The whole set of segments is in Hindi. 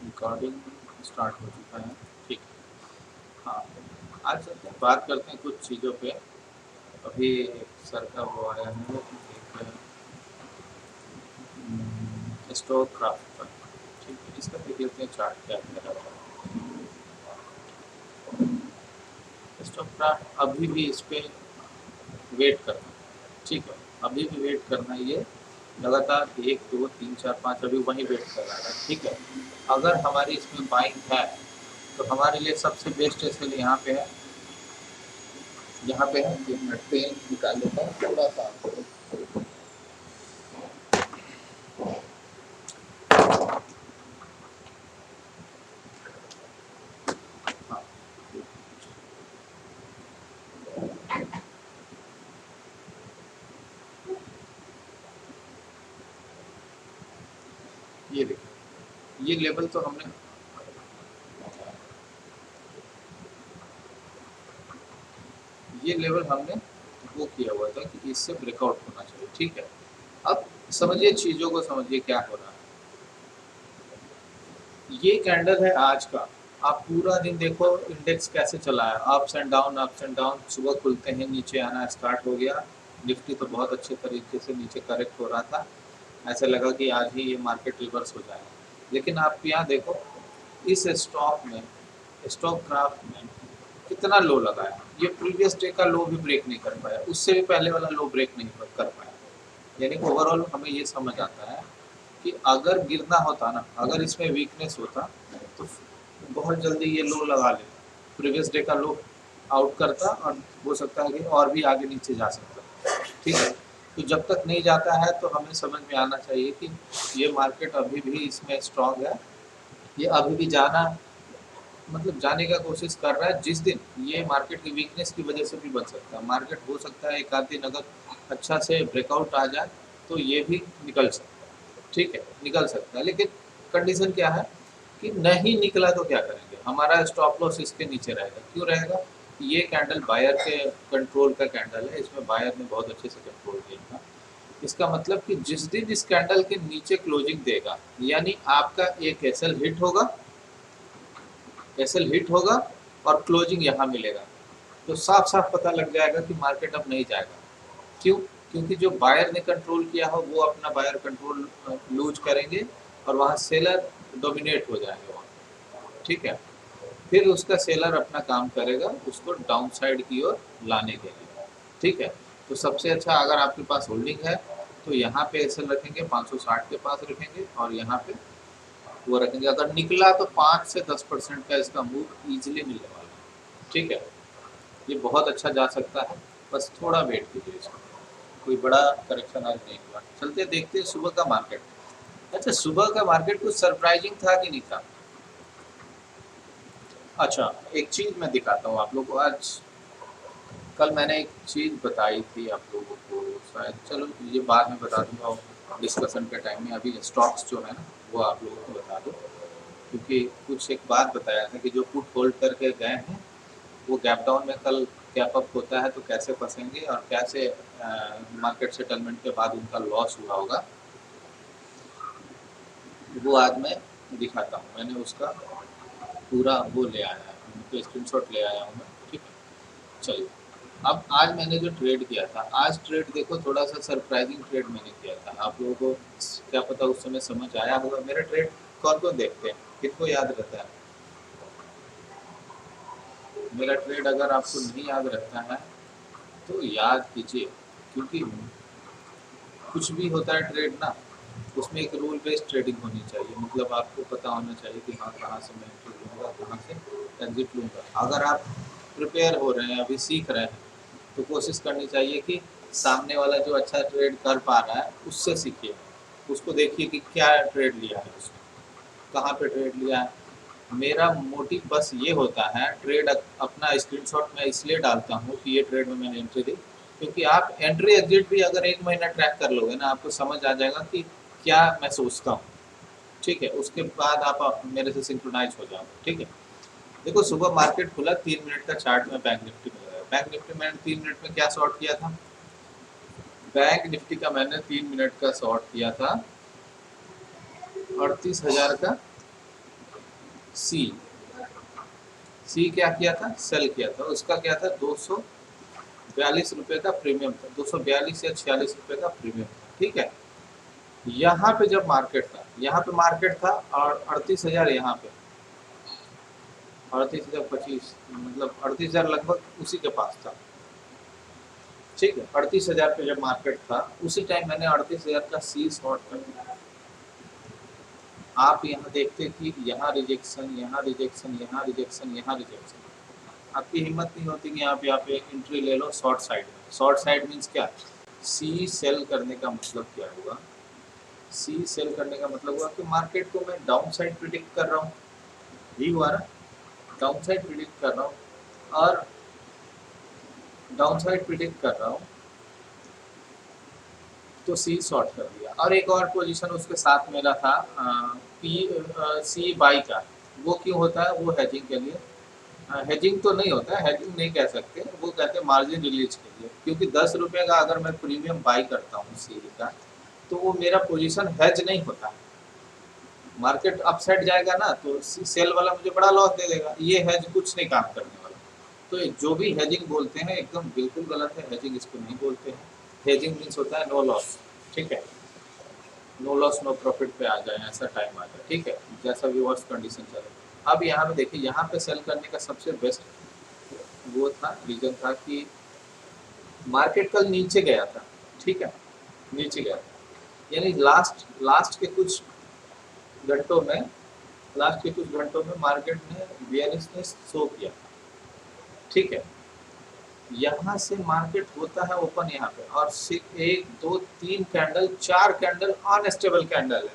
रिकॉर्डिंग स्टार्ट हो चुका है। ठीक है। हाँ, आज चलते हैं, बात करते हैं कुछ चीज़ों पे। अभी सर का वो आया है एक स्टोक क्राफ्ट पर। ठीक है, इसका देख लेते हैं चार्ट क्या कह रहा है। स्टोक क्राफ्ट अभी भी इस पर वेट करना। ठीक है, अभी भी वेट करना। ये लगातार 1 2 3 4 5 अभी वहीं वेट कर रहा है। ठीक है, अगर हमारी इसमें बाइंग है तो हमारे लिए सबसे बेस्ट एसएल यहाँ पे है। यहाँ पे है, 1 मिनट पेन निकाल लेता हूँ थोड़ा सा। हाँ, ये देखो, ये लेवल तो हमने वो किया हुआ था कि इससे ब्रेकआउट होना चाहिए। ठीक है, अब समझिए चीज़ों को, समझिए क्या हो रहा है। ये कैंडल है आज का। आप पूरा दिन देखो इंडेक्स कैसे चला है, ups and down ups and down. सुबह खुलते हैं नीचे आना स्टार्ट हो गया। निफ्टी तो बहुत अच्छे तरीके से नीचे करेक्ट हो रहा था। ऐसा लगा कि आज ही ये मार्केट रिवर्स हो जाएगा। लेकिन आप यहाँ देखो, इस स्टॉक में, स्टॉक क्राफ्ट में कितना लो लगाया। ये प्रीवियस डे का लो भी ब्रेक नहीं कर पाया, उससे भी पहले वाला लो ब्रेक नहीं कर पाया। यानी ओवरऑल हमें ये समझ आता है कि अगर गिरना होता ना, अगर इसमें वीकनेस होता तो बहुत जल्दी ये लो लगा लेता, प्रीवियस डे का लो आउट करता और हो सकता है कि और भी आगे नीचे जा सकता। ठीक है, तो जब तक नहीं जाता है तो हमें समझ में आना चाहिए कि ये मार्केट अभी भी इसमें स्ट्रांग है। ये अभी भी जाना, मतलब जाने का कोशिश कर रहा है। जिस दिन ये मार्केट की वीकनेस की वजह से भी बन सकता है, मार्केट हो सकता है एक आध दिन अगर अच्छा से ब्रेकआउट आ जाए तो ये भी निकल सकता है। ठीक है, निकल सकता है, लेकिन कंडीशन क्या है कि नहीं निकला तो क्या करेंगे। हमारा स्टॉप लॉस इसके नीचे रहेगा। क्यों रहेगा? ये कैंडल बायर के कंट्रोल का कैंडल है, इसमें बायर ने बहुत अच्छे से कंट्रोल किया था। इसका मतलब कि जिस दिन इस कैंडल के नीचे क्लोजिंग देगा, यानी आपका एक एसएल हिट होगा, एसएल हिट होगा और क्लोजिंग यहाँ मिलेगा, तो साफ साफ पता लग जाएगा कि मार्केट अब नहीं जाएगा। क्यों? क्योंकि जो बायर ने कंट्रोल किया हो वो अपना बायर कंट्रोल लूज करेंगे और वहाँ सेलर डोमिनेट हो जाएंगे वहाँ। ठीक है, फिर उसका सेलर अपना काम करेगा उसको डाउन साइड की ओर लाने के लिए। ठीक है, तो सबसे अच्छा अगर आपके पास होल्डिंग है तो यहाँ पे एसएल रखेंगे, 560 के पास रखेंगे और यहाँ पे वो रखेंगे। अगर निकला तो 5 से 10% का इसका मूव ईजिली मिलने वाला है। ठीक है, ये बहुत अच्छा जा सकता है, बस थोड़ा वेट कीजिए इसको। कोई बड़ा करेक्शन आज नहीं हुआ। चलते देखते हैं सुबह का मार्केट। अच्छा, सुबह का मार्केट कुछ सरप्राइजिंग था कि नहीं था? अच्छा, एक चीज़ मैं दिखाता हूँ आप लोग को। आज कल मैंने एक चीज़ बताई थी आप लोगों को, शायद, चलो ये बाद में बता दूंगा डिस्कशन के टाइम में। अभी स्टॉक्स जो है ना वो आप लोगों को बता दो, क्योंकि कुछ एक बात बताया था कि जो पुट होल्ड करके गए हैं वो गैप डाउन में कल गैप अप होता है तो कैसे फंसेंगे और कैसे मार्केट सेटलमेंट के बाद उनका लॉस हुआ होगा, वो आज मैं दिखाता हूँ। मैंने उसका पूरा वो ले आया है, उनके स्क्रीनशॉट ले आया हूँ मैं। ठीक है, चलिए। अब आज मैंने जो ट्रेड किया था, आज ट्रेड देखो थोड़ा सा सरप्राइजिंग ट्रेड मैंने किया था। आप लोगों को क्या पता उस समय समझ आया होगा। मेरा ट्रेड कौन कौन देखते हैं, किनको याद रहता है मेरा ट्रेड? अगर आपको नहीं याद रहता है तो याद कीजिए, क्योंकि कुछ भी होता है ट्रेड ना, उसमें एक रूल बेस्ड ट्रेडिंग होनी चाहिए। मतलब आपको पता होना चाहिए कि हाँ कहाँ से मैं एंट्री लूँगा, कहाँ से एग्जिट लूँगा। अगर आप प्रिपेयर हो रहे हैं, अभी सीख रहे हैं, तो कोशिश करनी चाहिए कि सामने वाला जो अच्छा ट्रेड कर पा रहा है उससे सीखिए। उसको देखिए कि क्या ट्रेड लिया है उसने, कहाँ पे ट्रेड लिया है। मेरा मोटिव बस ये होता है, ट्रेड अपना स्क्रीनशॉट मैं इसलिए डालता हूँ कि ये ट्रेड में मैंने एंट्री दी, क्योंकि आप एंट्री एग्जिट भी अगर 1 महीना ट्रैक कर लोगे ना, आपको समझ आ जाएगा कि क्या मैं सोचता हूँ। ठीक है, उसके बाद आप मेरे से सिंक्रोनाइज हो जाओगे। ठीक है, देखो सुबह मार्केट खुला, 3 मिनट का चार्ट में बैंक निफ्टी में लगाया। बैंक निफ्टी मैंने 3 मिनट में क्या शॉर्ट किया था? बैंक निफ्टी का मैंने 3 मिनट का शॉर्ट किया था 38,000 का सी क्या किया था, सेल किया था, उसका क्या था 242 रुपए का प्रीमियम था, 242 या 46 रुपए का प्रीमियम था, ठीक है। यहाँ पे जब मार्केट था, यहाँ पे मार्केट था और 38,000 यहाँ पे 38,025, मतलब 38,000 लगभग उसी के पास था, ठीक है। 38,000 पे जब मार्केट था उसी टाइम मैंने 38,000 का सी शॉर्ट कर दिया। आप यहाँ देखते कि यहाँ रिजेक्शन, यहाँ रिजेक्शन, यहाँ रिजेक्शन, यहाँ रिजेक्शन, आपकी हिम्मत नहीं होती कि यहाँ पे एंट्री ले लो शॉर्ट साइड में। शॉर्ट साइड मीन्स क्या, सी सेल करने का मतलब क्या हुआ, सी सेल करने का मतलब हुआ कि मार्केट को मैं डाउन साइड प्रिडिक्ट कर रहा हूँ, यही हुआ ना, डाउन साइड प्रिडिक्ट कर रहा हूँ और डाउन साइड प्रिडिक्ट कर रहा हूँ तो सी शॉर्ट कर दिया। और एक और पोजीशन उसके साथ मेरा था सी बाई का, वो क्यों होता है, वो हेजिंग के लिए, हेजिंग तो नहीं होता है, हेजिंग नहीं कह सकते, वो कहते हैं मार्जिन रिलीज के लिए, क्योंकि 10 रुपये का अगर मैं प्रीमियम बाई करता हूँ सी का तो वो मेरा पोजीशन हेज नहीं होता है, मार्केट अपसाइड जाएगा ना तो सेल वाला मुझे बड़ा लॉस दे देगा, ये हेज कुछ नहीं काम करने वाला। तो जो भी हेजिंग बोलते हैं एकदम बिल्कुल गलत है, हेजिंग इसको नहीं बोलते हैं। हेजिंग मीन्स होता है नो लॉस, ठीक है, नो लॉस नो प्रॉफिट पे आ जाए, ऐसा टाइम आ जाए, ठीक है, जैसा भी वर्स्ट कंडीशन चले। अब यहाँ पे देखिए, यहाँ पे सेल करने का सबसे बेस्ट वो था, रीजन था कि मार्केट कल नीचे गया था, ठीक है, नीचे गया था, यानी लास्ट के कुछ घंटों में, मार्केट ने बेयरिशनेस शो किया, ठीक है। यहाँ से मार्केट होता है ओपन यहाँ पे और 1 2 3 कैंडल, 4 कैंडल अनस्टेबल कैंडल है,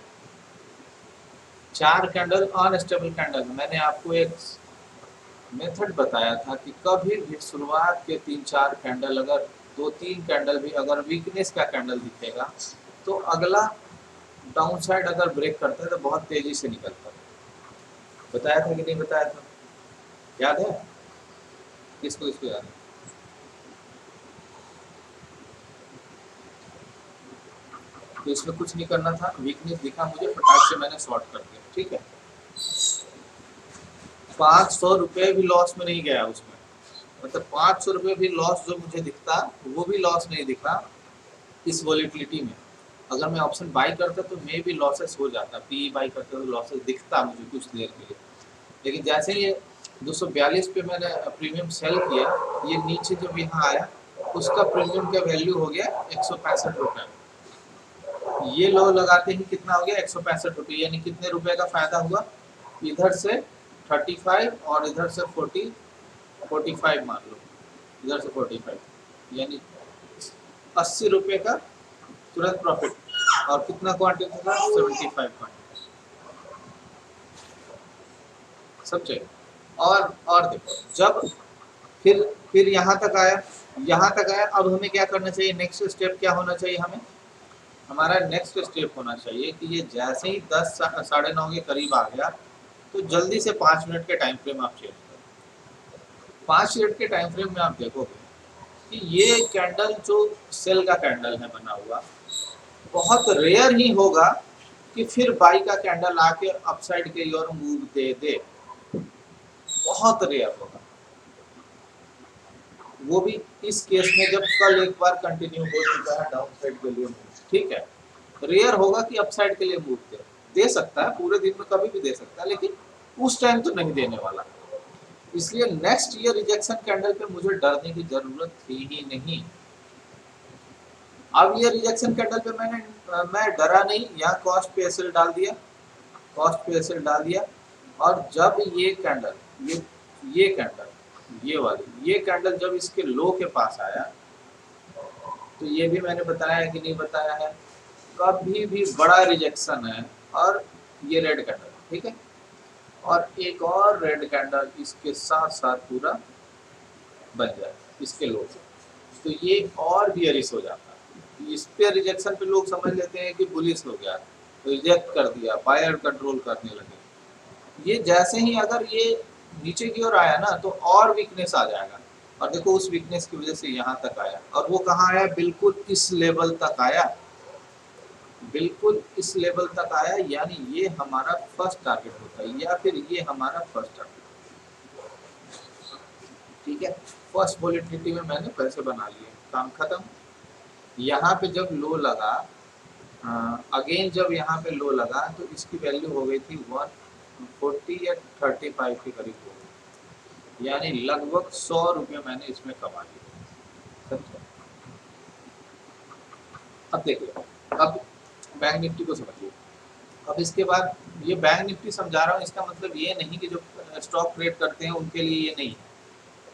4 कैंडल अनस्टेबल कैंडल है। मैंने आपको एक मेथड बताया था कि कभी भी शुरुआत के 3-4 कैंडल, अगर 2-3 कैंडल भी अगर वीकनेस का कैंडल दिखेगा तो अगला डाउन साइड अगर ब्रेक करता है तो बहुत तेजी से निकलता है। बताया था कि नहीं बताया था, याद है किसको, किसको याद है? तो इसमें कुछ नहीं करना था, वीकनेस दिखा मुझे, फटाक से मैंने शॉर्ट कर दिया, ठीक है। 500 रुपये भी लॉस में नहीं गया उसमें, मतलब 500 रुपये भी लॉस जो मुझे दिखता वो भी लॉस नहीं दिखा इस वॉलिटिलिटी में। अगर मैं ऑप्शन बाई करता तो मे भी लॉसेस हो जाता, पी बाई करता तो लॉसेस दिखता मुझे कुछ देर के लिए, लेकिन जैसे ये 242 पे मैंने प्रीमियम सेल किया, ये नीचे जब यहाँ आया उसका प्रीमियम का वैल्यू हो गया 165 रुपये। ये लो लगाते ही कितना हो गया 165 रुपये, यानी कितने रुपए का फायदा हुआ, इधर से 35 और इधर से 45 मान लो, इधर से 45, यानी 80 रुपये का तुरंत प्रॉफिट। और कितना क्वांटिटी था, 75 क्वांटिटी, समझे। और देखो जब फिर यहाँ तक आया, अब हमें क्या करना चाहिए, नेक्स्ट स्टेप क्या होना चाहिए, हमारा नेक्स्ट स्टेप होना चाहिए कि ये जैसे ही 10 साढ़े 9 के करीब आ गया तो जल्दी से 5 मिनट के टाइम फ्रेम आप चेंज करो। 5 मिनट के टाइम फ्रेम में आप देखोगे कि ये कैंडल जो सेल का कैंडल है बना हुआ, बहुत रेयर ही होगा कि फिर बाई का कैंडल आके अपसाइड के ओर मूव दे, बहुत रेयर होगा, वो भी इस केस में जब कल एक बार कंटिन्यू हो चुका है डाउन साइड के लिए मूव, ठीक है। रेयर होगा कि अपसाइड के लिए मूव दे सकता है, पूरे दिन में कभी भी दे सकता है, लेकिन उस टाइम तो नहीं देने वाला। इसलिए नेक्स्ट ईयर रिजेक्शन कैंडल पे मुझे डरने की जरूरत थी ही नहीं। अब ये रिजेक्शन कैंडल पे मैं डरा नहीं, यहाँ कॉस्ट पे एसएल डाल दिया, और जब ये कैंडल ये कैंडल ये कैंडल जब इसके लो के पास आया तो ये भी मैंने बताया कि नहीं बताया है, कभी भी बड़ा रिजेक्शन है और ये रेड कैंडल, ठीक है, और एक और रेड कैंडल इसके साथ साथ पूरा बन जाए इसके लो से, तो ये और बियरिश हो जाता है। इस पे रिजेक्शन पे लोग समझ लेते हैं कि बुलिश हो गया, रिजेक्ट कर दिया, बायर कंट्रोल करने लगे। ये जैसे ही अगर ये नीचे की ओर आया ना तो और वीकनेस आ जाएगा, और देखो उस वीकनेस की वजह से यहाँ तक आया, और वो कहाँ आया, बिल्कुल इस लेवल तक आया, बिल्कुल इस लेवल तक आया, यानी ये हमारा फर्स्ट टारगेट होता है या फिर ये हमारा फर्स्ट टारगेट। ठीक है, फर्स्ट वॉलेटिलिटी में मैंने पैसे बना लिए, काम खत्म। यहाँ पे जब लो लगा, अगेन जब यहाँ पे लो लगा तो इसकी वैल्यू हो गई थी 140 या 35 के करीब हो गई, यानी लगभग 100 रुपये मैंने इसमें कमा लिए। अब देखिए, अब बैंक निफ्टी को समझिए। अब इसके बाद ये बैंक निफ्टी समझा रहा हूँ, इसका मतलब ये नहीं कि जो स्टॉक ट्रेड करते हैं उनके लिए ये नहीं है।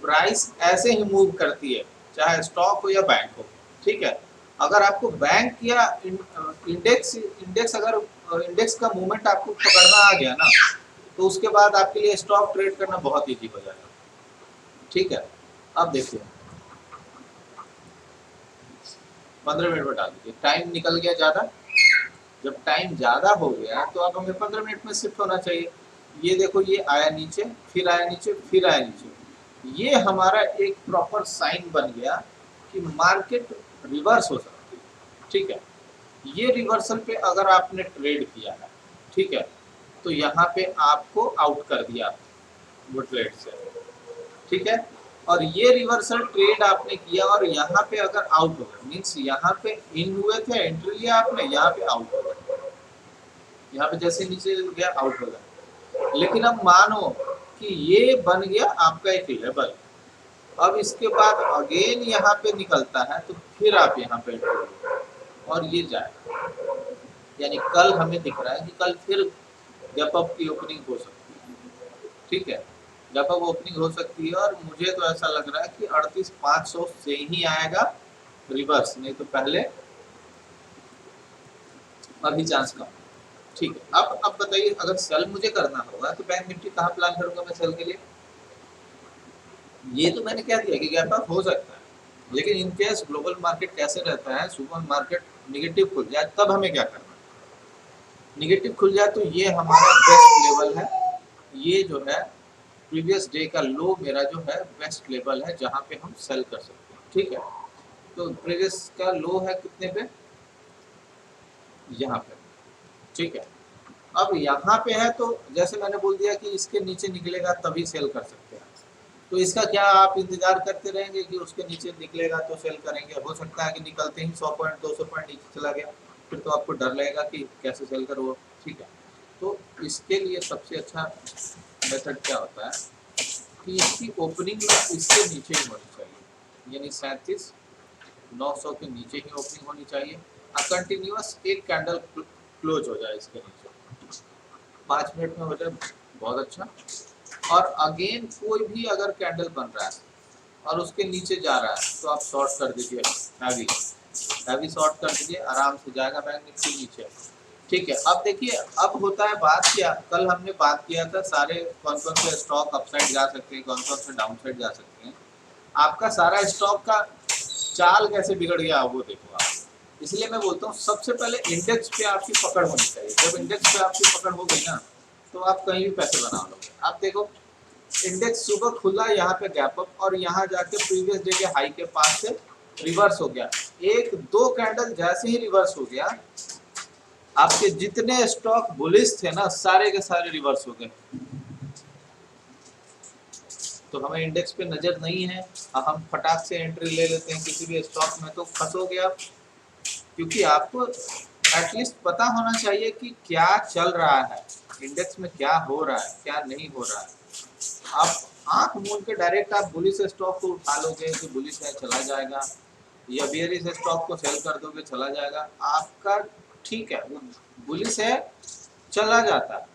प्राइस ऐसे ही मूव करती है, चाहे स्टॉक हो या बैंक हो। ठीक है, अगर आपको बैंक या इंडेक्स अगर इंडेक्स का मूवमेंट आपको पकड़ना आ गया ना, तो उसके बाद आपके लिए स्टॉक ट्रेड करना बहुत ईजी हो जाएगा। ठीक है, अब देखिए 15 मिनट में डाल दीजिए, टाइम निकल गया ज़्यादा। जब टाइम ज़्यादा हो गया तो अब हमें 15 मिनट में शिफ्ट होना चाहिए। ये देखो, ये आया नीचे, फिर आया नीचे, फिर आया नीचे। ये हमारा एक प्रॉपर साइन बन गया कि मार्केट रिवर्स हो सकती है। ठीक है, ये रिवर्सल पे अगर आपने ट्रेड किया है, ठीक है, तो यहाँ पे आपको आउट कर दिया वो ट्रेड से। ठीक है, और ये रिवर्सल ट्रेड आपने किया और यहाँ पे अगर आउट हो गए, मीन्स यहाँ पे इन हुए थे, एंट्री लिया आपने, यहाँ पे आउट हो गए, यहाँ पे जैसे नीचे गया आउट हो गया। लेकिन अब मानो कि ये बन गया आपका एक लेवल, अब इसके बाद अगेन यहाँ पे निकलता है तो फिर आप यहाँ पे और ये जाए, यानी कल हमें दिख रहा है कि कल फिर गैप अप की ओपनिंग हो सकती है। ठीक है, गैप अप ओपनिंग हो सकती है और मुझे तो ऐसा लग रहा है कि 38,500 से ही आएगा रिवर्स, नहीं तो पहले अभी चांस कम। ठीक है, अब बताइए, अगर सेल मुझे करना होगा तो बैंक निफ्टी कहाँ प्लान करूंगा मैं सेल के लिए? ये तो मैंने कह दिया कि गैप अप हो सकता है, लेकिन इन केस ग्लोबल मार्केट कैसे रहता है, सुपर मार्केट निगेटिव खुल जाए तब हमें क्या करना है? निगेटिव खुल जाए तो ये हमारा बेस्ट लेवल है, ये जो है प्रीवियस डे का लो मेरा जो है बेस्ट लेवल है जहाँ पे हम सेल कर सकते हैं। ठीक है, तो प्रीवियस का लो है कितने पे? यहाँ पे। ठीक है, अब यहाँ पे है तो जैसे मैंने बोल दिया कि इसके नीचे निकलेगा तभी सेल कर सकते हैं। तो इसका क्या आप इंतजार करते रहेंगे कि उसके नीचे निकलेगा तो सेल करेंगे? हो सकता है कि निकलते ही 100 पॉइंट 200 पॉइंट नीचे चला गया, फिर तो आपको डर लगेगा कि कैसे सेल करो। ठीक है, तो इसके लिए सबसे अच्छा मेथड क्या होता है कि इसकी ओपनिंग इसके नीचे ही होनी चाहिए, यानी 37,900 के नीचे ही ओपनिंग होनी चाहिए। कंटिन्यूअस एक कैंडल क्लोज हो जाए इसके नीचे, 5 मिनट में हो जाए, बहुत अच्छा। और अगेन कोई भी अगर कैंडल बन रहा है और उसके नीचे जा रहा है तो आप शॉर्ट कर दीजिए, हैवी शॉर्ट कर दीजिए, आराम से जाएगा बैंक निफ्टी नीचे। ठीक है, अब देखिए, अब होता है बात क्या, कल हमने बात किया था सारे कौन कौन से स्टॉक अपसाइड जा सकते हैं, कौन कौन से डाउनसाइड जा सकते हैं। आपका सारा स्टॉक का चाल कैसे बिगड़ गया वो देखो आप। इसलिए मैं बोलता हूँ सबसे पहले इंडेक्स पे आपकी पकड़ होनी चाहिए। जब इंडेक्स पे आपकी पकड़ हो गई ना, तो आप कहीं भी पैसे बना लोगे। आप देखो, इंडेक्स सुबह खुला यहाँ पे गैप अप और यहाँ जाके प्रीवियस डे के हाई के पास से रिवर्स हो गया। एक दो कैंडल जैसे ही रिवर्स हो गया, आपके जितने स्टॉक बुलिश थे ना, सारे के सारे रिवर्स हो गए। तो हमें इंडेक्स पे नजर नहीं है, हम फटाक से एंट्री ले लेते हैं किसी भी स्टॉक में, तो फंसोगे आप। क्योंकि आपको एटलीस्ट पता होना चाहिए कि क्या चल रहा है, इंडेक्स में क्या हो रहा है, क्या नहीं हो रहा है। आप आंख मूंद के डायरेक्ट आप बुलिश स्टॉक को उठा लोगे कि बुलिश है चला जाएगा, या बेयरिश स्टॉक को सेल कर दोगे चला जाएगा आपका। ठीक है, वो बुलिश है चला जाता है,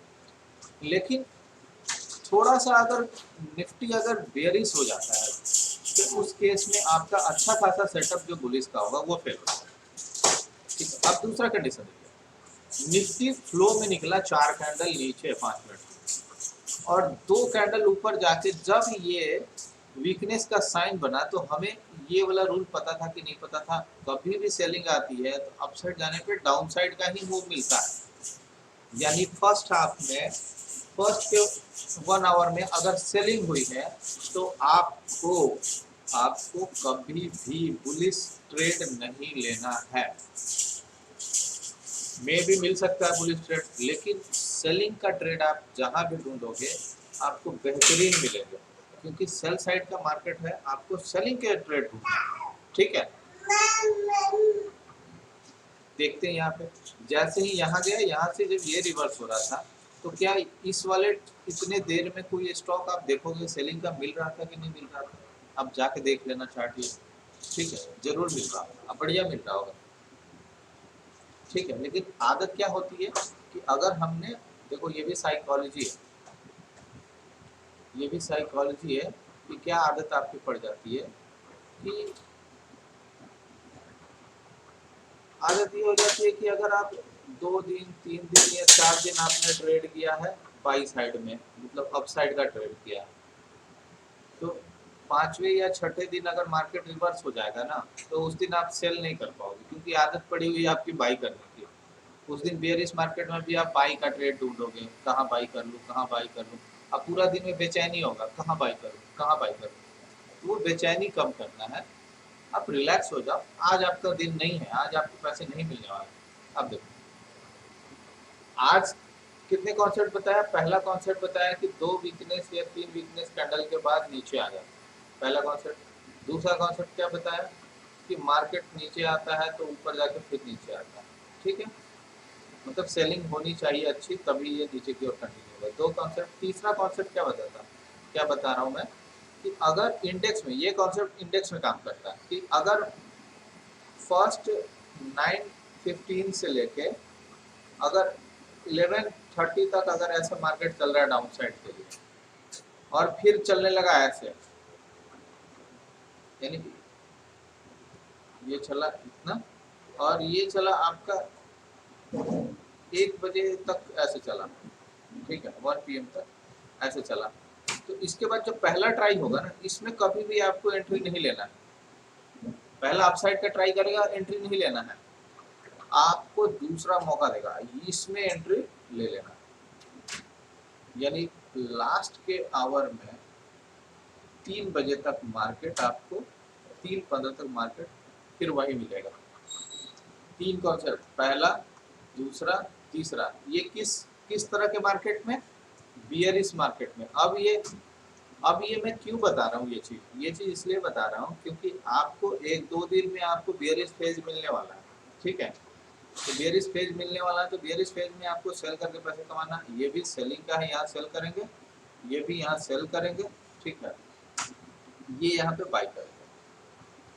लेकिन थोड़ा सा अगर निफ्टी अगर बेयरिश हो जाता है तो उस केस में आपका अच्छा खासा सेटअप जो बुलिश का होगा वो फेल होगा। ठीक है, अब दूसरा कंडीशन देखिए, निफ्टी फ्लो में निकला 4 कैंडल नीचे 5 मिनट और 2 कैंडल ऊपर जाके जब ये वीकनेस का साइन बना, तो हमें ये वाला रूल पता था कि नहीं पता था? कभी भी सेलिंग आती है तो अपसाइड जाने पे डाउन साइड का ही मूव मिलता है। यानी फर्स्ट हाफ में, फर्स्ट के 1 आवर में अगर सेलिंग हुई है तो आपको कभी भी बुलिश ट्रेड नहीं लेना है। में भी मिल सकता है बुलिश ट्रेड, लेकिन सेलिंग का ट्रेड आप जहां भी ढूंढोगे आपको बेहतरीन मिलेंगे, क्योंकि सेल साइड का मार्केट है, आपको सेलिंग के ट्रेड ढूंढना है। ठीक है, देखते हैं यहाँ पे, जैसे ही यहाँ गया, यहाँ से जब ये रिवर्स हो रहा था तो क्या इस वाले इतने देर में कोई स्टॉक आप देखोगे सेलिंग का मिल रहा था कि नहीं मिल रहा था? आप जाके देख लेना चार्ट ये। ठीक है, जरूर मिल रहा होगा, बढ़िया मिल रहा होगा। ठीक है, लेकिन आदत क्या होती है कि अगर हमने, देखो ये भी साइकोलॉजी है, ये भी साइकोलॉजी है कि क्या आदत आपकी पड़ जाती है कि आदत ये हो जाती है कि अगर आप 2 दिन 3 दिन या 4 दिन आपने ट्रेड किया है बाई साइड में, मतलब अप साइड का ट्रेड किया है, तो 5वें या 6ठे दिन अगर मार्केट रिवर्स हो जाएगा ना, तो उस दिन आप सेल नहीं कर पाओगे, क्योंकि आदत पड़ी हुई है आपकी बाई करने की। उस दिन बेयरिश मार्केट में भी आप बाई का ट्रेड ढूंढोगे, कहाँ बाई कर लूँ, कहाँ बाई कर लूँ। अब पूरा दिन में बेचैनी होगा, कहाँ बाई करूँ, कहाँ बाई करूँ। तो वो बेचैनी कम करना है, आप रिलैक्स हो जाओ। आज आपका दिन नहीं है, आज आपको पैसे नहीं मिलने वाले। अब देखो, आज कितने कॉन्सेप्ट बताया? पहला कॉन्सेप्ट बताया कि 2 वीकनेस या 3 वीकनेस कैंडल के बाद नीचे आ जाए, पहला कॉन्सेप्ट। दूसरा कॉन्सेप्ट क्या बताया कि मार्केट नीचे आता है तो ऊपर जाके फिर नीचे आता है। ठीक है, मतलब सेलिंग होनी चाहिए अच्छी, तभी ये नीचे की ओर कंटिन्यू होगा। 2 कॉन्सेप्ट। तीसरा कॉन्सेप्ट क्या बताता, क्या बता रहा हूँ मैं, कि अगर इंडेक्स में, ये कॉन्सेप्ट इंडेक्स में काम करता है कि अगर फर्स्ट 9:15 से लेके अगर 11:30 तक अगर ऐसा मार्केट चल रहा है डाउन साइड के लिए, और फिर चलने लगा ऐसे, यानी ये चला इतना और ये चला आपका 1 बजे तक ऐसे चला, ठीक है, 1 PM तक ऐसे चला, तो इसके बाद जो पहला ट्राई होगा ना, इसमें कभी भी आपको एंट्री नहीं लेना है। पहला अपसाइड का ट्राई करेगा, एंट्री नहीं लेना है, आपको दूसरा मौका देगा, इसमें एंट्री ले लेना। यानी लास्ट के आवर में 3 बजे तक मार्केट आपको, 3:15 तक मार्केट फिर वही मिलेगा। 3 कॉन्सेप्ट, पहला, दूसरा, तीसरा। ये किस किस तरह के मार्केट में? बियरिश मार्केट में। अब ये मैं क्यों बता रहा हूँ ये चीज़ इसलिए बता रहा हूँ क्योंकि आपको 1-2 दिन में आपको बियरिश फेज मिलने वाला है। ठीक है, तो बियरिश फेज मिलने वाला है, तो बियरिश फेज में आपको सेल करके पैसे कमाना। ये भी सेलिंग का है, यहाँ सेल करेंगे, ये भी यहाँ सेल करेंगे। ठीक है, ये यहाँ पे बाई करेंगे,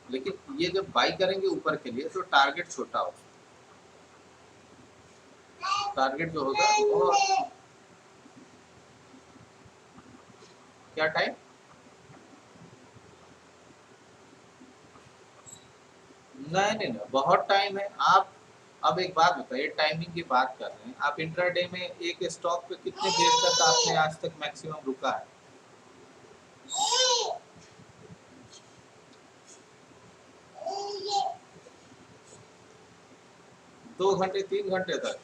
लेकिन ये जब बाई करेंगे ऊपर के लिए तो टारगेट छोटा हो, टारगेट जो होगा वो क्या टाइम, नहीं, बहुत टाइम है। आप अब एक बात बताइए, टाइमिंग की बात कर रहे हैं आप, इंट्राडे में एक स्टॉक पे कितने देर तक आपने आज तक मैक्सिमम रुका है? 2 घंटे 3 घंटे तक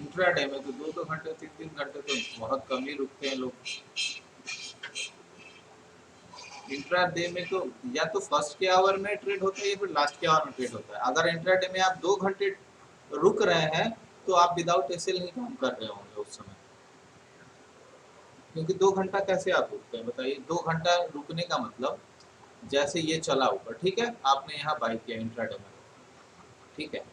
इंट्राडे में, तो 2-2 घंटे 3-3 घंटे तो बहुत कम ही रुकते हैं लोग। इंट्राडे में तो या तो फर्स्ट के आवर में ट्रेड होता है या फिर लास्ट के आवर में ट्रेड होता है। अगर इंट्राडे में आप 2 घंटे रुक रहे हैं तो आप विदाउट एसएल नहीं काम कर रहे होंगे उस समय, क्योंकि 2 घंटा कैसे आप रुकते हैं बताइए? 2 घंटा रुकने का मतलब, जैसे ये चला ऊपर, ठीक है, आपने यहाँ बाई किया इंट्राडे में, ठीक है,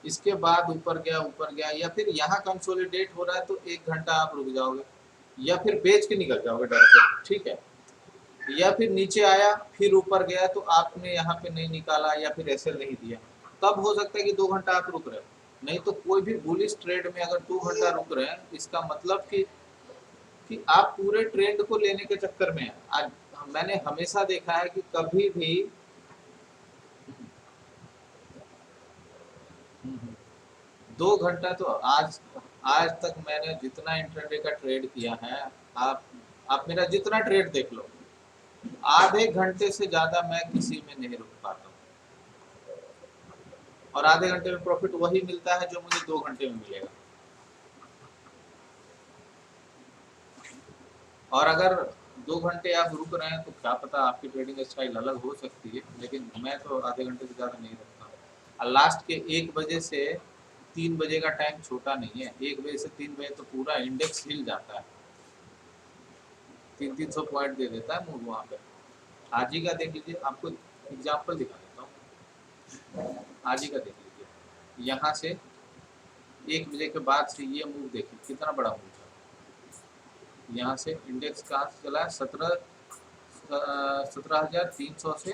इसके बाद ऊपर गया या फिर यहाँ कंसोलिडेट हो रहा है तो 1 घंटा आप रुक जाओगे, या फिर बेच के निकल जाओगे डर से। ठीक है, या फिर नीचे आया फिर ऊपर गया तो आपने यहाँ पे नहीं निकाला या फिर एसएल नहीं दिया, तब हो सकता है कि 2 घंटा आप रुक रहे हो। नहीं तो कोई भी बुलिश ट्रेड में अगर 2 घंटा रुक रहे हैं, इसका मतलब कि आप पूरे ट्रेंड को लेने के चक्कर में हैं। आज मैंने हमेशा देखा है कि कभी भी 2 घंटा तो आज आज तक मैंने जितना इंट्राडे का ट्रेड किया है, आप आप मेरा जितना ट्रेड देख लो, आधे घंटे से ज्यादा मैं किसी में नहीं रुक पाता हूँ, और आधे घंटे में प्रॉफिट वही मिलता है जो मुझे 2 घंटे में मिलेगा। और अगर 2 घंटे आप रुक रहे हैं तो क्या पता आपकी ट्रेडिंग स्टाइल अलग हो सकती है, लेकिन मैं तो आधे घंटे से ज़्यादा नहीं रखता हूँ। और लास्ट के 1 बजे से 3 बजे का टाइम छोटा नहीं है। 1 बजे से 3 बजे तो पूरा इंडेक्स हिल जाता है, 300 पॉइंट दे देता है मूव वहाँ पे। आज ही का देख लीजिए, आपको एग्जाम्पल दिखा देता हूँ। आज ही का देख लीजिए, यहाँ से 1 बजे के बाद से ये मूव देखिए कितना बड़ा मूव था। यहाँ से इंडेक्स कहाँ से चला है, 17,300 से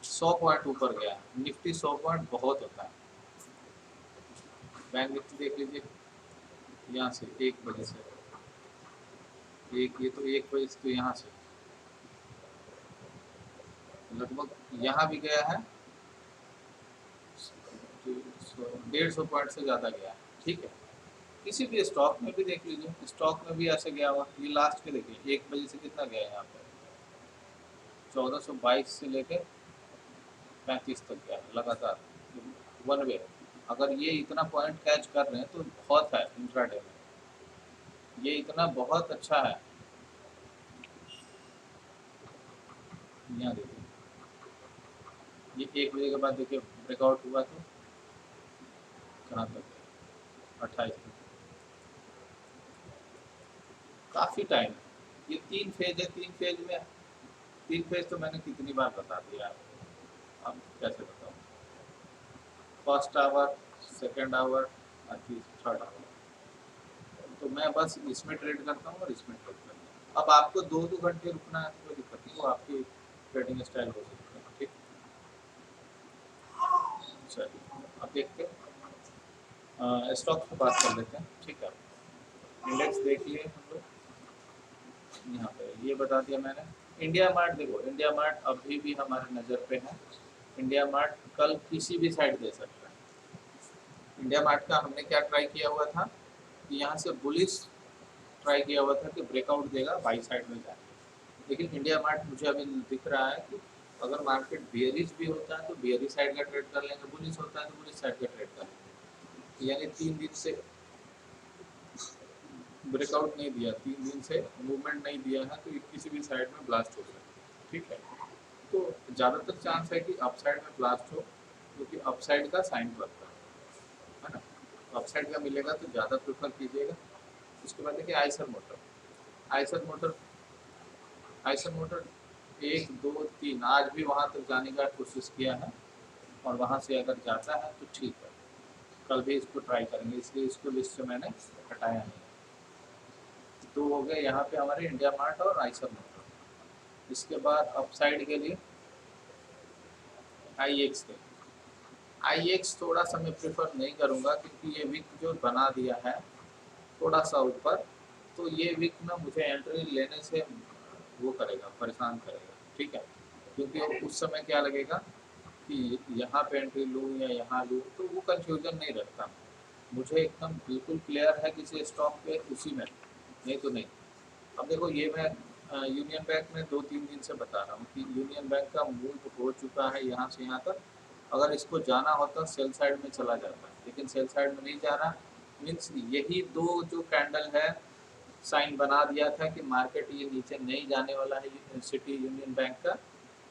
100 पॉइंट ऊपर गया। निफ्टी 100 पॉइंट बहुत होता है। बैंक निफ्टी देख लीजिए, यहाँ से 1 बजे से ये तो 1 बजे से तो यहाँ से लगभग यहाँ भी गया है, 150 पॉइंट से ज़्यादा गया है। ठीक है, किसी भी स्टॉक में भी देख लीजिए, स्टॉक में भी ऐसे गया हुआ। ये लास्ट के देखिए 1 बजे से कितना गया है यहाँ पे, 1422 से लेके 35 तक गया है लगातार, वन वे। अगर ये इतना पॉइंट कैच कर रहे हैं तो बहुत है इंट्राडे में, ये इतना बहुत अच्छा है। यहाँ देखिए, ये 1 बजे के बाद देखिए ब्रेकआउट हुआ तो कहाँ तक, 28 तक, काफ़ी टाइम। ये 3 फेज है, 3 फेज तो मैंने कितनी बार बता दिया, अब कैसे बताऊँ। फर्स्ट आवर, सेकेंड आवर और थर्ड आवर, तो मैं बस इसमें ट्रेड करता हूँ और इसमें ट्रेड करता हूँ। अब आपको 2-2 घंटे रुकना है तो कोई दिक्कत नहीं, वो आपकी ट्रेडिंग स्टाइल हो सकती है। ठीक, चलिए अब देखते हैं स्टॉक की बात कर लेते हैं। ठीक है, इंडेक्स देख लिए हम लोग, यहाँ पे ये बता दिया मैंने। इंडिया मार्ट देखो, इंडिया मार्ट अभी भी हमारे नज़र पे है। इंडिया मार्ट कल किसी भी साइड दे सकता है। इंडिया मार्ट का हमने क्या ट्राई किया हुआ था कि यहाँ से बुलिश ट्राई किया हुआ था कि ब्रेकआउट देगा, बाई साइड में जाए। लेकिन इंडिया मार्ट मुझे अभी दिख रहा है कि अगर मार्केट बियरिश भी होता है तो बियरिश साइड का ट्रेड कर लेंगे, बुलिश होता है तो बुलिश साइड का ट्रेड कर लेंगे। यानी 3 दिन से ब्रेकआउट नहीं दिया, 3 दिन से मूवमेंट नहीं दिया है, तो किसी भी साइड में ब्लास्ट हो सकता है। ठीक है, तो ज़्यादातर चांस है कि अपसाइड में ब्लास्ट हो, क्योंकि अपसाइड का साइन बनता है ना। अपसाइड का मिलेगा तो ज़्यादा प्रेफर कीजिएगा। उसके बाद देखिए Eicher motor, Eicher motor, Eicher motor 1 2 3 आज भी वहाँ तक जाने का कोशिश किया है, और वहाँ से अगर जाता है तो ठीक है, कल भी इसको ट्राई करेंगे, इसलिए इसको लिस्ट से मैंने हटाया नहीं। तो हो गए यहाँ पे हमारे इंडिया मार्ट और आइसर मोटर। इसके बाद अपसाइड के लिए IEX के, IEX थोड़ा सा मैं प्रेफर नहीं करूँगा, क्योंकि ये विक जो बना दिया है थोड़ा सा ऊपर, तो ये विक ना मुझे एंट्री लेने से वो करेगा, परेशान करेगा। ठीक है, क्योंकि उस समय क्या लगेगा कि यहाँ पे एंट्री लूँ या यहाँ लूँ, तो वो कंफ्यूजन नहीं रहता। मुझे एकदम बिल्कुल क्लियर है किसी स्टॉक पे उसी में, नहीं तो नहीं। अब देखो ये मैं यूनियन बैंक में 2-3 दिन से बता रहा हूँ कि यूनियन बैंक का मूव हो चुका है यहाँ से यहाँ तक। अगर इसको जाना होता सेल साइड में चला जाता, लेकिन सेल साइड में नहीं जा रहा। मीन्स यही दो जो कैंडल है साइन बना दिया था कि मार्केट ये नीचे नहीं जाने वाला है सिटी यूनियन बैंक का।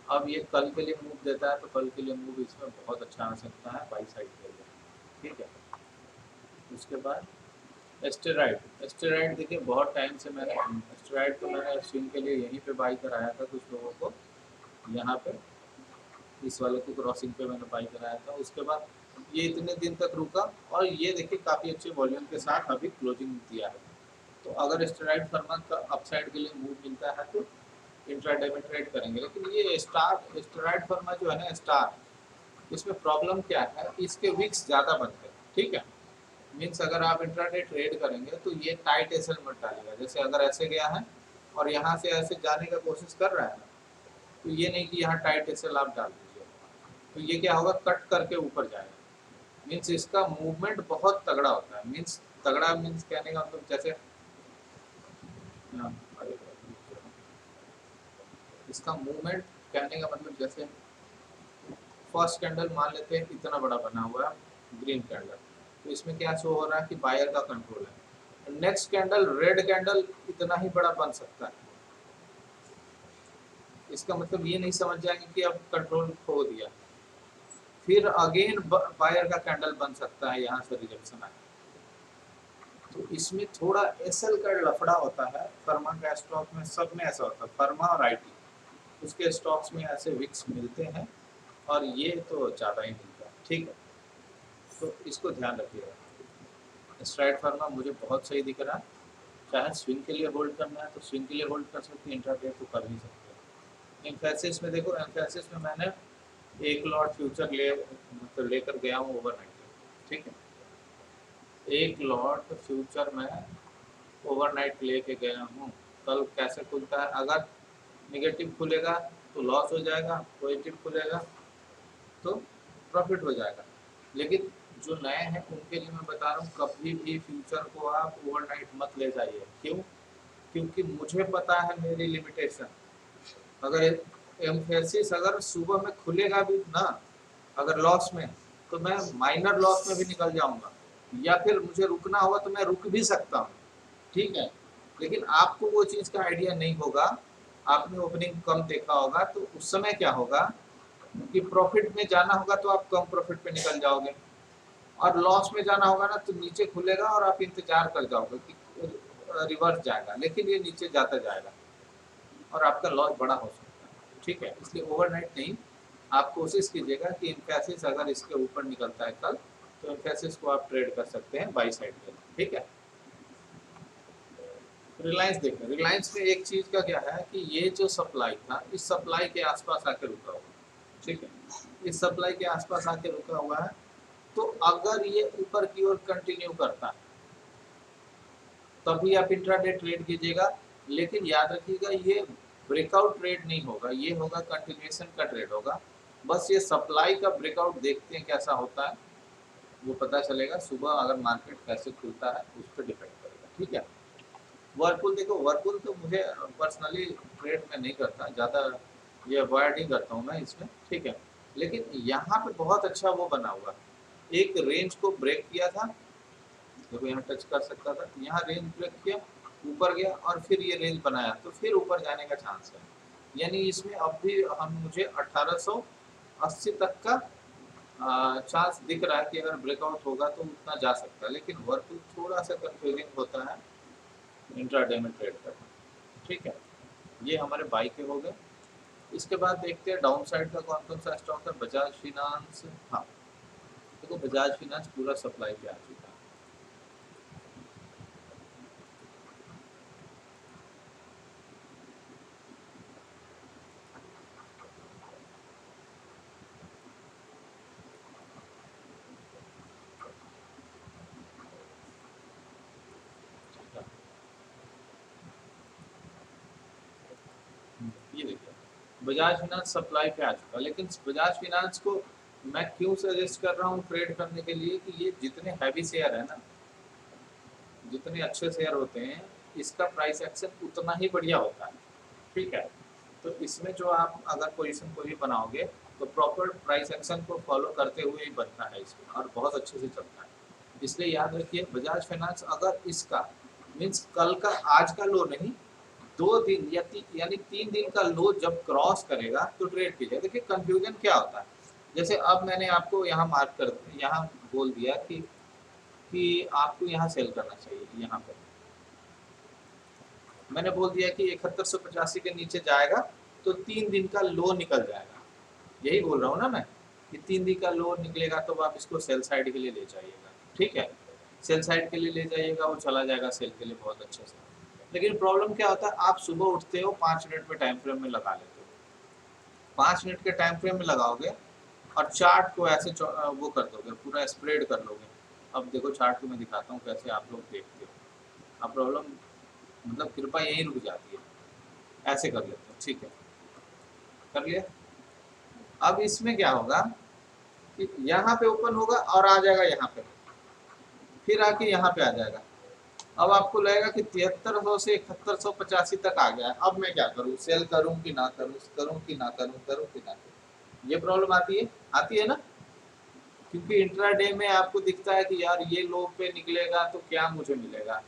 अब ये कल के लिए मूव देता है तो कल के लिए मूव इसमें बहुत अच्छा आ सकता है बाई साइड के लिए। ठीक है, उसके बाद एस्टेराइड, एस्टेराइड देखिए बहुत टाइम से मैंने एस्टेराइड को मैंने स्विंग के लिए यहीं पे बाई कराया था कुछ लोगों को, यहाँ पे इस वाले को क्रॉसिंग पे मैंने बाई कराया था। उसके बाद ये इतने दिन तक रुका और ये देखिए काफ़ी अच्छे वॉल्यूम के साथ अभी क्लोजिंग दिया है। तो अगर एस्टेराइड फर्मा का अपसाइड के लिए मूव मिलता है तो इंट्राडे में ट्रेड करेंगे। लेकिन ये स्टार एस्टेराइड फर्मा जो है ना स्टार, इसमें प्रॉब्लम क्या है, इसके विक्स ज़्यादा बनते हैं। ठीक है, मीन्स अगर आप इंट्राडे ट्रेड करेंगे तो ये टाइट एसएल मत डालेगा। जैसे अगर ऐसे गया है और यहाँ से ऐसे जाने का कोशिश कर रहा है ना, तो ये नहीं कि यहाँ टाइट एसएल आप डाल दीजिए, तो ये क्या होगा, कट करके ऊपर जाएगा। मीन्स इसका मूवमेंट बहुत तगड़ा होता है। मीन्स तगड़ा मीन्स कहने का मतलब जैसे इसका मूवमेंट कहने का मतलब जैसे फर्स्ट कैंडल मान लेते हैं इतना बड़ा बना हुआ है ग्रीन कैंडल, तो इसमें क्या शो हो रहा है कि बायर का कंट्रोल है। नेक्स्ट कैंडल रेड कैंडल इतना ही बड़ा बन सकता है। इसका मतलब ये नहीं समझ जाएंगे कि अब कंट्रोल खो दिया। फिर अगेन बायर का कैंडल बन सकता है, यहाँ से रिजेक्शन आए। तो इसमें थोड़ा एसएल का लफड़ा होता है। फर्मा का स्टॉक में सब में ऐसा होता है, फर्मा और आईटी उसके स्टॉक्स में ऐसे विक्स मिलते हैं, और ये तो ज़्यादा ही मिलता है। ठीक है, तो इसको ध्यान रखिएगा। स्ट्राइड फार्मा मुझे बहुत सही दिख रहा है। चाहे स्विंग के लिए होल्ड करना है तो स्विंग के लिए होल्ड कर सकते हैं, इंट्राडे तो कर ही सकते हैं। एम्फेसिस में देखो, एम्फेसिस में मैंने एक लॉट फ्यूचर मतलब लेकर गया हूँ ओवरनाइट। ठीक है, एक लॉट फ्यूचर में ओवरनाइट लेके गया हूँ। कल कैसे खुलता है, अगर निगेटिव खुलेगा तो लॉस हो जाएगा, पॉजिटिव खुलेगा तो प्रॉफिट हो जाएगा। लेकिन जो नए हैं उनके लिए मैं बता रहा हूँ, कभी भी फ्यूचर को आप ओवरनाइट मत ले जाइए। क्यों? क्योंकि मुझे पता है मेरी लिमिटेशन। अगर एम्फेसिस अगर सुबह में खुलेगा भी ना, अगर लॉस में, तो मैं माइनर लॉस में भी निकल जाऊंगा, या फिर मुझे रुकना होगा तो मैं रुक भी सकता हूँ। ठीक है, लेकिन आपको वो चीज़ का आइडिया नहीं होगा। आपने ओपनिंग कम देखा होगा, तो उस समय क्या होगा कि प्रॉफिट में जाना होगा तो आप कम प्रॉफिट पे निकल जाओगे, और लॉस में जाना होगा ना तो नीचे खुलेगा और आप इंतजार कर जाओगे कि रिवर्स जाएगा, लेकिन ये नीचे जाता जाएगा और आपका लॉस बड़ा हो सकता है। ठीक है, इसलिए ओवरनाइट नहीं, आप कोशिश कीजिएगा कि इन्फेसिस अगर इसके ऊपर निकलता है कल, तो इन्फेसिस को आप ट्रेड कर सकते हैं बाई साइड पे। ठीक है, रिलायंस देखें। रिलायंस में एक चीज़ का क्या है कि ये जो सप्लाई था, इस सप्लाई के आसपास आके रुका हुआ है। ठीक है, इस सप्लाई के आसपास आके रुका हुआ है। तो अगर ये ऊपर की ओर कंटिन्यू करता है तभी आप इंट्राडे ट्रेड कीजिएगा। लेकिन याद रखिएगा, ये ब्रेकआउट ट्रेड नहीं होगा, ये होगा कंटिन्यूएशन का ट्रेड होगा। बस ये सप्लाई का ब्रेकआउट देखते हैं कैसा होता है, वो पता चलेगा सुबह अगर मार्केट कैसे खुलता है उस पर डिपेंड करेगा। ठीक है, वर्लपुल देखो, वर्लपुल तो मुझे पर्सनली ट्रेड में नहीं करता ज़्यादा, ये अवॉइड ही करता हूँ मैं इसमें। ठीक है, लेकिन यहाँ पे बहुत अच्छा वो बना हुआ, एक रेंज को ब्रेक किया था, देखो यहाँ टच कर सकता था, यहाँ रेंज ब्रेक किया, ऊपर गया और फिर ये रेंज बनाया, तो फिर ऊपर जाने का चांस है। यानी इसमें अब भी हम मुझे 1880 तक का चांस दिख रहा है कि अगर ब्रेकआउट होगा तो उतना जा सकता है। लेकिन वर्लपुल थोड़ा सा कंफ्यूजिंग होता है इंट्राडे में ट्रेड करना। ठीक है, ये हमारे बाई के हो गए। इसके बाद देखते हैं डाउन साइड का कौन कौन सा स्टॉक है। बजाज फिनांस, हाँ देखो बजाज फिनांस पूरा सप्लाई पे आ चुका है। ये देखिए बजाज फिनांस सप्लाई पे आ चुका, लेकिन बजाज फिनांस को मैं क्यों सजेस्ट कर रहा हूँ ट्रेड करने के लिए कि ये जितने हैवी शेयर है ना, जितने अच्छे शेयर होते हैं, इसका प्राइस एक्शन उतना ही बढ़िया होता है। ठीक है, तो इसमें जो आप अगर पोजीशन को भी बनाओगे तो प्रॉपर प्राइस एक्शन को फॉलो करते हुए ही बनता है इसमें, और बहुत अच्छे से चलता है। इसलिए याद रखिए बजाज फाइनेंस अगर इसका मीन्स कल का, आज का लो नहीं, 2 दिन या यानी 3 दिन का लो जब क्रॉस करेगा तो ट्रेड कीजिए। देखिए कंफ्यूजन क्या होता है, जैसे अब मैंने आपको यहाँ मार्क कर, यहाँ बोल दिया कि आपको यहाँ सेल करना चाहिए, यहाँ पर मैंने बोल दिया कि 7185 के नीचे जाएगा तो 3 दिन का लो निकल जाएगा। यही बोल रहा हूँ ना मैं, कि 3 दिन का लो निकलेगा तो आप इसको सेल साइड के लिए ले जाइएगा। ठीक है, सेल साइड के लिए ले जाइएगा, वो चला जाएगा सेल के लिए बहुत अच्छे से। लेकिन प्रॉब्लम क्या होता है, आप सुबह उठते हो 5 मिनट में टाइम फ्रेम में लगा लेते हो, 5 मिनट के टाइम फ्रेम में लगाओगे और चार्ट को ऐसे वो कर दोगे, पूरा स्प्रेड कर लोगे। अब देखो चार्ट को मैं दिखाता हूँ कैसे आप लोग देखते हो। अब प्रॉब्लम मतलब कृपा यहीं रुक जाती है, ऐसे कर लेते हो। ठीक है, कर लिया। अब इसमें क्या होगा कि यहाँ पे ओपन होगा और आ जाएगा यहाँ पे, फिर आके यहाँ पे आ जाएगा। अब आपको लगेगा कि 7300 से 7185 तक आ गया है, अब मैं क्या करूँ, सेल करूँ कि ना करूँ, करूँ कि ना करूँ, करूँ कि ना करूँ, ये प्रॉब्लम आती है ना। क्योंकि इंट्राडे में आपको दिखता है कि यार ये लो पे निकलेगा तो क्या मुझे मिलेगा,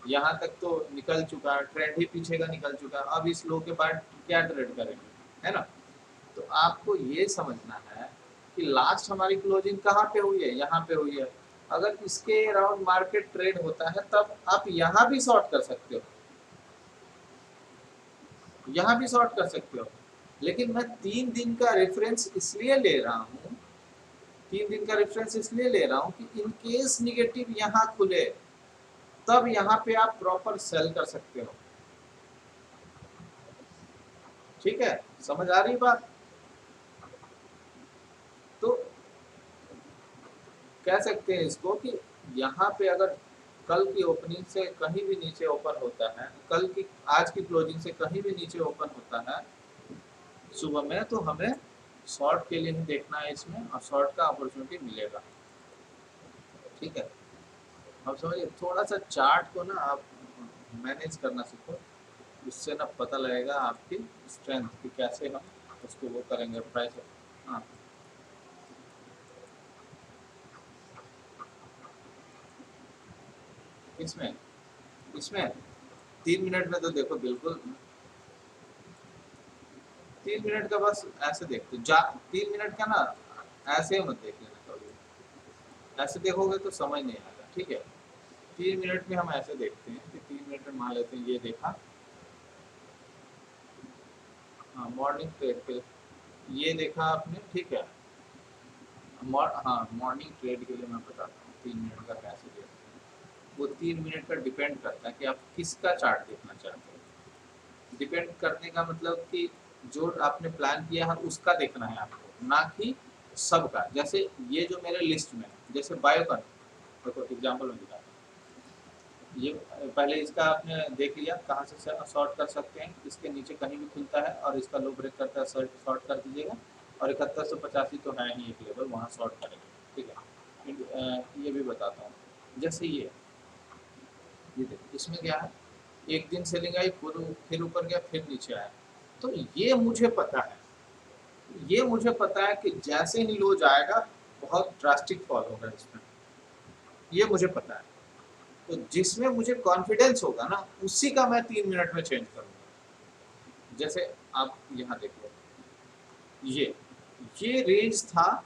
यहाँ तक तो निकल चुका है, ट्रेंड ही पीछे का निकल चुका है, अब इस लो के बाद क्या ट्रेड करेंगे, है ना। तो आपको ये समझना है कि लास्ट हमारी क्लोजिंग कहाँ पे हुई है, यहाँ पे हुई है। अगर इसके अराउंड मार्केट ट्रेड होता है तब आप यहाँ भी शॉर्ट कर सकते हो, यहाँ भी शॉर्ट कर सकते हो। लेकिन मैं 3 दिन का रेफरेंस इसलिए ले रहा हूँ, 3 दिन का रेफरेंस इसलिए ले रहा हूँ कि इन केस निगेटिव यहाँ खुले तब यहाँ पे आप प्रॉपर सेल कर सकते हो। ठीक है, समझ आ रही बात? तो कह सकते हैं इसको कि यहाँ पे अगर कल की ओपनिंग से कहीं भी नीचे ओपन होता है, कल की आज की क्लोजिंग से कहीं भी नीचे ओपन होता है सुबह में, तो हमें शॉर्ट के लिए ही देखना है इसमें, और शॉर्ट का अपॉर्चुनिटी मिलेगा। ठीक है, अब समझिए, थोड़ा सा चार्ट को ना आप मैनेज करना सीखो, उससे ना पता लगेगा आपकी स्ट्रेंथ कि कैसे हम उसको वो करेंगे प्राइस। हाँ, इसमें इसमें 3 मिनट में तो देखो बिल्कुल 3 मिनट का बस ऐसे देखते जा, 3 मिनट का ना ऐसे ही मत देख लेना कभी, ऐसे देखोगे तो समझ नहीं आएगा। ठीक है, 3 मिनट में हम ऐसे देखते हैं कि 3 मिनट में मान लेते हैं ये देखा, हाँ मॉर्निंग ट्रेड के ये देखा आपने। ठीक है, हाँ मॉर्निंग ट्रेड के लिए मैं बताता हूँ 3 मिनट का कैसे देखते हैं। वो 3 मिनट का डिपेंड करता है कि आप किसका चार्ट देखना चाहते हो। डिपेंड करने का मतलब कि जो आपने प्लान किया है उसका देखना है आपको, ना कि सबका। जैसे ये जो मेरे लिस्ट में है, जैसे बायोकन, देखो एग्जाम्पल में दिखाता हूँ। ये पहले इसका आपने देख लिया कहाँ से शॉर्ट कर सकते हैं, इसके नीचे कहीं भी खुलता है और इसका लो ब्रेक करता है शॉर्ट कर दीजिएगा, और 7185 तो है ही एक लेवल, वहाँ शॉर्ट करेंगे। ठीक है, ये भी बताता हूँ। जैसे ये देखो, इसमें क्या है, एक दिन सेलिंग आई, फिर ऊपर गया, फिर नीचे आया। तो ये मुझे पता है, ये मुझे पता है कि जैसे ही लो जाएगा बहुत ड्रास्टिक फॉल होगा इसमें, ये मुझे पता है। तो जिसमें मुझे कॉन्फिडेंस होगा ना, उसी का मैं 3 मिनट में चेंज करूंगा। जैसे आप यहाँ देखो, ये रेंज था,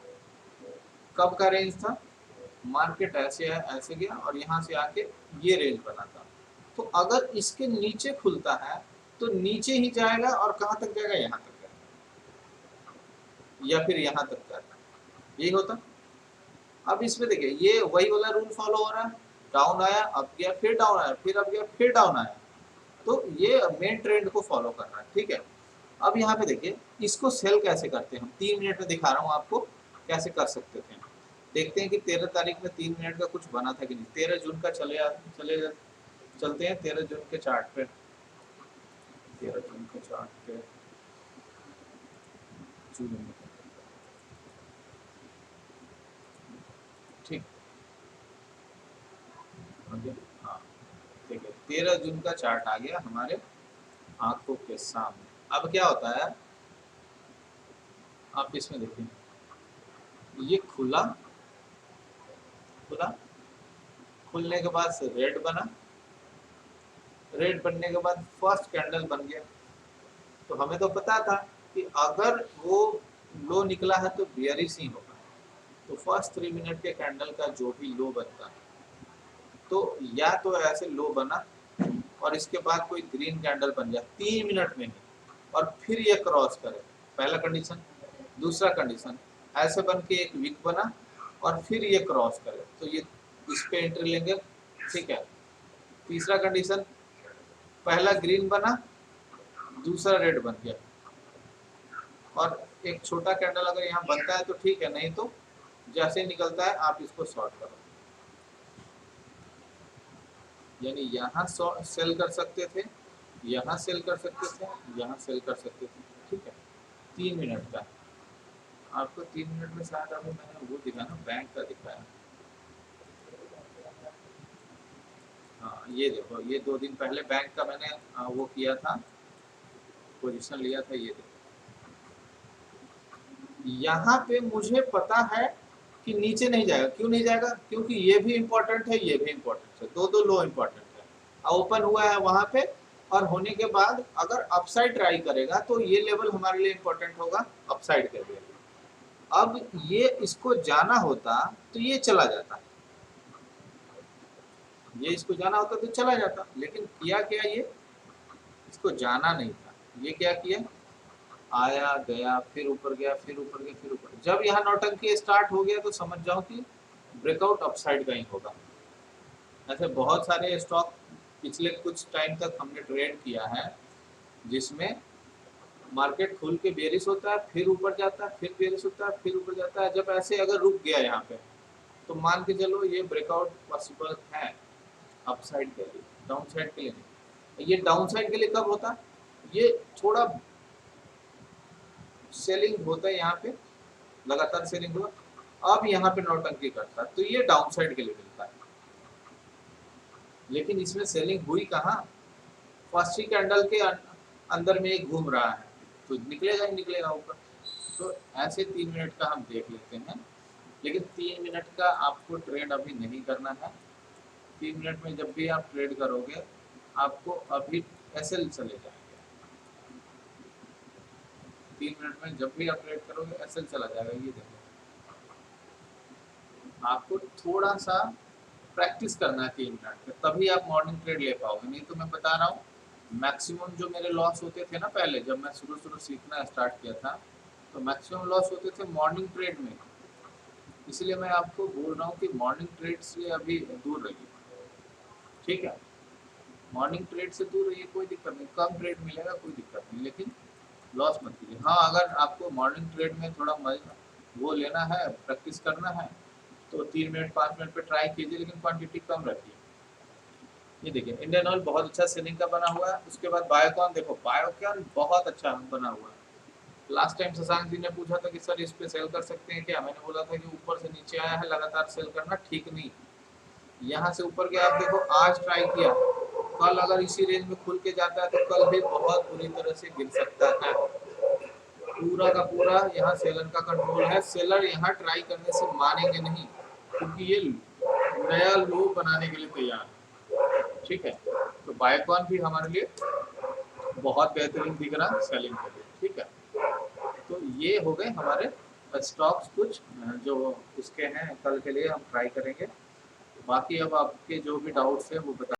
कब का रेंज था, मार्केट ऐसे है, ऐसे गया और यहाँ से आके ये रेंज बना था। तो अगर इसके नीचे खुलता है तो नीचे ही जाएगा, और कहाँ तक जाएगा, यहाँ तक जाएगा, या फिर यहाँ तक जाएगा, यही होता। अब इसमें देखिए ये वही वाला रूल फॉलो हो रहा है, डाउन आया अब गया, फिर डाउन आया, फिर अब गया, फिर डाउन आया। तो ये मेन ट्रेंड को फॉलो कर रहा है। ठीक है, अब यहाँ पे देखिए इसको सेल कैसे करते हैं हम, 3 मिनट में दिखा रहा हूँ आपको कैसे कर सकते थे। देखते हैं कि 13 तारीख में 3 मिनट का कुछ बना था कि नहीं। 13 जून का चलते हैं 13 जून के चार्ट पे। 13 जून के चार्ट पे जून में, ठीक, हाँ ठीक है, 13 जून का चार्ट आ गया हमारे आंखों के सामने। अब क्या होता है, आप इसमें देखिए, ये खुला, खुलने के बाद से रेड बना, रेड बनने के बाद फर्स्ट कैंडल बन गया। तो हमें तो पता था कि अगर वो लो निकला है तो बियरिश ही होगा। तो फर्स्ट 3 मिनट के कैंडल का जो भी लो बनता है, तो या तो ऐसे लो बना और इसके बाद कोई ग्रीन कैंडल बन गया 3 मिनट में ही, और फिर ये क्रॉस करे, पहला कंडीशन। दूसरा कंडीशन, ऐसे बन के एक वीक बना और फिर ये क्रॉस करे, तो ये इस पे एंट्री लेंगे। ठीक है, तीसरा कंडीशन, पहला ग्रीन बना, दूसरा रेड बन गया, और एक छोटा कैंडल अगर यहाँ बनता है तो ठीक है, नहीं तो जैसे ही निकलता है आप इसको शॉर्ट करो। यानी यहाँ सेल कर सकते थे, यहाँ सेल कर सकते थे, यहाँ सेल कर सकते थे। ठीक है, 3 मिनट का आपको, 3 मिनट में शायद अभी मैंने वो दिखा ना, बैंक का दिखाया। हाँ ये देखो, ये 2 दिन पहले बैंक का मैंने वो किया था, पोजीशन लिया था। ये देखो यहाँ पे मुझे पता है कि नीचे नहीं जाएगा। क्यों नहीं जाएगा, क्योंकि ये भी इम्पोर्टेंट है, ये भी इम्पोर्टेंट है, दो लो इम्पोर्टेंट है। ओपन हुआ है वहां पे, और होने के बाद अगर अपसाइड ट्राई करेगा तो ये लेवल हमारे लिए इम्पोर्टेंट होगा अपसाइड के लिए। अब ये इसको जाना होता तो ये चला जाता, ये इसको जाना होता तो चला जाता, लेकिन किया क्या, ये इसको जाना नहीं था, ये क्या किया, आया गया फिर ऊपर गया फिर ऊपर गया फिर ऊपर। जब यहाँ नौटंकी स्टार्ट हो गया तो समझ जाओ कि ब्रेकआउट अपसाइड का ही होगा। ऐसे बहुत सारे स्टॉक पिछले कुछ टाइम तक हमने ट्रेड किया है जिसमें मार्केट खुल के बेरिश होता है, फिर ऊपर जाता है, फिर बेरिश होता है, फिर ऊपर जाता है। जब ऐसे अगर रुक गया यहाँ पे तो मान के चलो ये ब्रेकआउट पॉसिबल है अपसाइड के लिए, डाउन साइड के लिए नहीं। ये डाउन साइड के लिए कब होता, ये थोड़ा सेलिंग होता है यहाँ पे, लगातार सेलिंग हुआ, अब यहाँ पे नौटंकी करता है तो ये डाउन साइड के लिए मिलता है। लेकिन इसमें सेलिंग हुई कहाँ, फर्स्ट ही कैंडल के अंदर में एक घूम रहा है तो निकलेगा ही निकलेगा ऊपर। तो ऐसे 3 मिनट का हम देख लेते हैं, लेकिन 3 मिनट का आपको ट्रेड अभी नहीं करना है। 3 मिनट में जब भी आप ट्रेड करोगे आपको अभी एसएल चले जाएंगे, 3 मिनट में जब भी आप ट्रेड करोगे एसएल चला जाएगा। ये देखो आपको थोड़ा सा प्रैक्टिस करना है 3 मिनट में, तभी आप मॉर्निंग ट्रेड ले पाओगे। नहीं तो मैं बता रहा हूँ मैक्सिमम जो मेरे लॉस होते थे ना पहले, जब मैं शुरू सीखना स्टार्ट किया था तो मैक्सिमम लॉस होते थे मॉर्निंग ट्रेड में। इसलिए मैं आपको बोल रहा हूँ कि मॉर्निंग ट्रेड से अभी दूर रहिए, ठीक है। मॉर्निंग ट्रेड से दूर रहिए, कोई दिक्कत नहीं, कम ट्रेड मिलेगा कोई दिक्कत नहीं, लेकिन लॉस मत कीजिए। हाँ अगर आपको मॉर्निंग ट्रेड में थोड़ा वो लेना है, प्रैक्टिस करना है तो 3 मिनट 5 मिनट पे ट्राई कीजिए, लेकिन क्वांटिटी कम रखिए। ये देखिए इंडियन ऑयल बहुत अच्छा सेलिंग का बना हुआ है। उसके बाद बायोकॉन, देखो बायोकॉन बहुत अच्छा बना हुआ है। लास्ट टाइम शशांक जी ने पूछा था कि सर इस पे सेल कर सकते हैं क्या, मैंने बोला था कि ऊपर से नीचे आया है लगातार सेल करना ठीक नहीं। यहाँ से ऊपर गया, आप देखो आज ट्राई किया, कल अगर इसी रेंज में खुल के जाता है तो कल भी बहुत बुरी तरह से गिर सकता है। पूरा का पूरा यहाँ सेलर का कंट्रोल है, सेलर यहाँ ट्राई करने से मानेंगे नहीं क्योंकि ये नया लो बनाने के लिए तैयार है, ठीक है। तो बायोकॉन भी हमारे लिए बहुत बेहतरीन दिख रहा है सेलिंग के लिए, ठीक है। तो ये हो गए हमारे स्टॉक्स कुछ जो उसके हैं, कल के लिए हम ट्राई करेंगे। बाकी अब आपके जो भी डाउट्स हैं वो बता